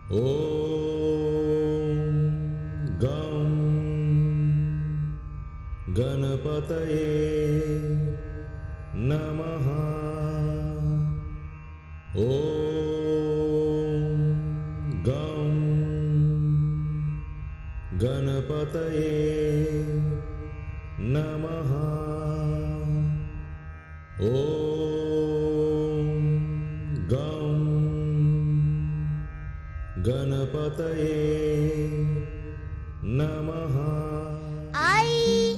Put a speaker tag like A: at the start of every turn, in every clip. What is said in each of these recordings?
A: ॐ गं गणपतये नमः। ॐ गं गणपतये नमः। ॐ गं गणपतये नमः।
B: आई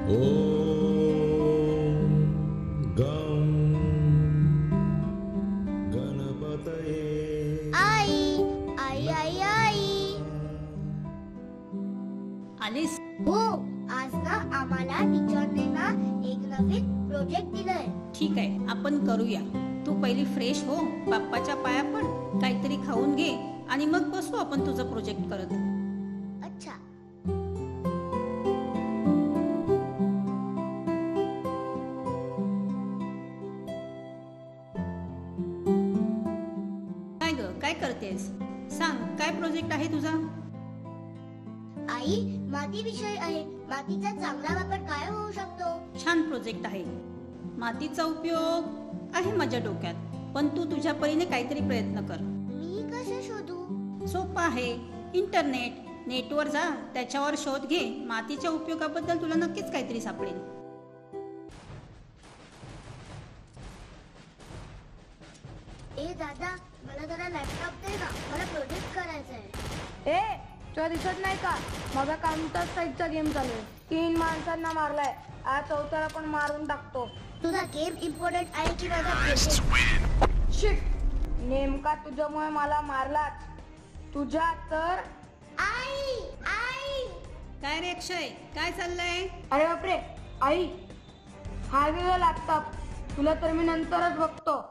A: ॐ गं गणपतये
B: आई आई आई आई
C: आलीस?
B: हो, आज ना आम्हाला टीचरने ना एक नवीन प्रोजेक्ट दिलाय.
C: ठीक आहे, आपण करूया. तू पहिली फ्रेश हो, बाप्पाच्या पाया पड, काहीतरी खाऊन घे आणि मग बसू आपण तुझं प्रोजेक्ट करत.
B: अच्छा.
C: काय ग, काय करतेस? सांग, काय प्रोजेक्ट आहे तुझा?
B: आई, माती विषय आहे. मातीचा चांगला वापर काय होऊ शकतो?
C: छान प्रोजेक्ट आहे. मातीचा उपयोग आहे माझ्या डोक्यात, पण तू तुझ्या परीने काहीतरी प्रयत्न कर.
B: मी कसे शोधू?
C: सोपं आहे. नेटवर जा, त्याच्यावर शोध घे. मातीच्या उपयोगाबद्दल तुला नक्कीच काहीतरी सापडेल.
B: ए दादा, मला जरा लॅपटॉप दे ना, मला प्रोजेक्ट करायचा आहे.
D: ए तुला दिसत नाही का? माझा काउंटर साईडचा गेम चालू आहे. 3 माणसांना मारलाय. आज चौथ्याला पण मारून टाकतो.
B: तुझा गेम इम्पॉर्टंट आहे की माझा प्रोजेक्ट?
D: शिट, नेमका तुझ्यामुळे मला मारलाच. तुझ्या तर
B: आई आई
C: काय रे अक्षय, काय चाललंय?
D: अरे बापरे, आई हा गेला लॅपटॉप. तुला तर मी नंतरच बघतो.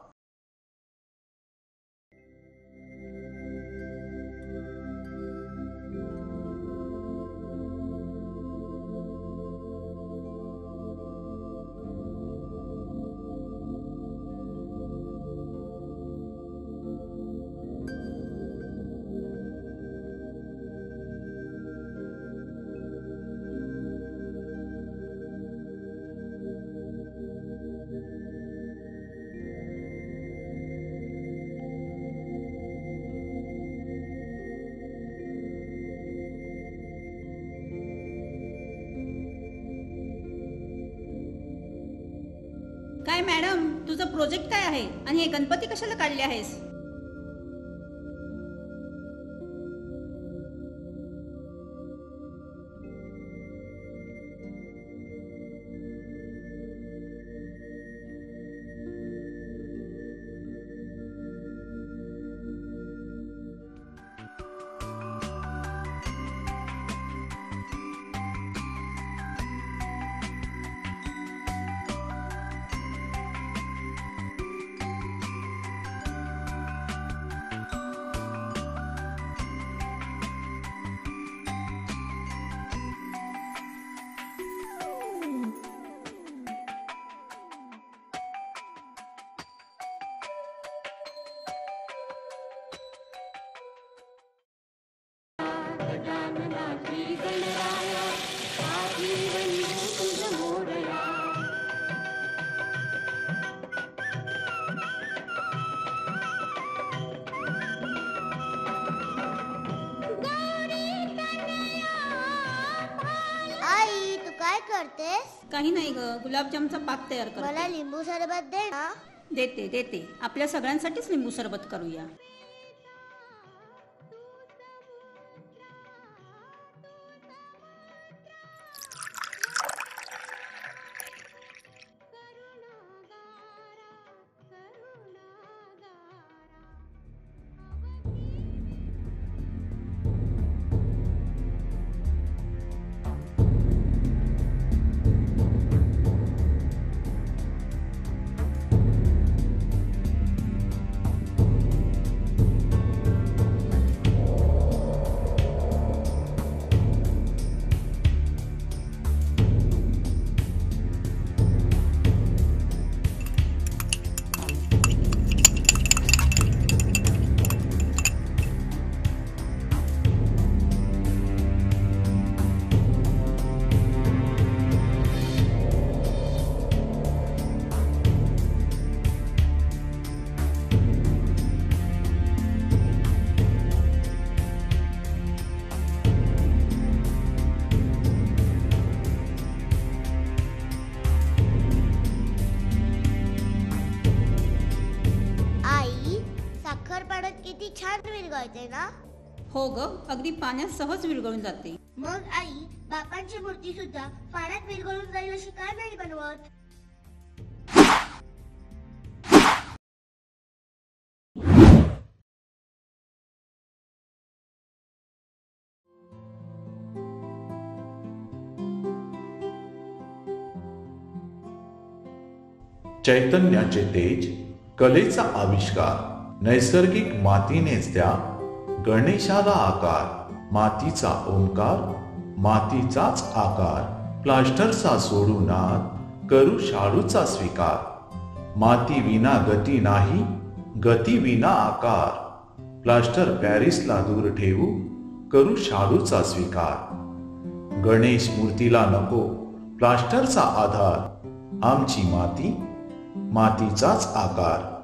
C: काय मॅडम, तुझं प्रोजेक्ट काय आहे आणि हे गणपती कशाला काढले आहेस?
B: आई, तू काय करतेस?
C: काही नाही ग, गुलाबजामचा पाक तयार कर.
B: मला लिंबू सरबत दे ना.
C: देते. आपल्या सगळ्यांसाठीच लिंबू सरबत करूया.
B: विरघळते ना?
C: हो ग, अगदी पाण्यात सहज विरघळून जाते.
B: मग आई बाप्पांची मूर्ती सुद्धा पाण्यात विरघळून जाईल अशी काय नाही बनवत?
E: चैतन्याचे तेज, कलेचा आविष्कार, नैसर्गिक मातीनेच त्या गणेशाला आकार, मातीचा ओंकार, मातीचाच आकार, प्लास्टरचा सोडू नाद, करू शाडूचा स्वीकार. माती विना गती नाही, गती विना आकार, प्लास्टर पॅरिसला दूर ठेवू, करू शाडूचा स्वीकार. गणेश मूर्तीला नको प्लास्टरचा आधार, आमची माती, मातीचाच आकार.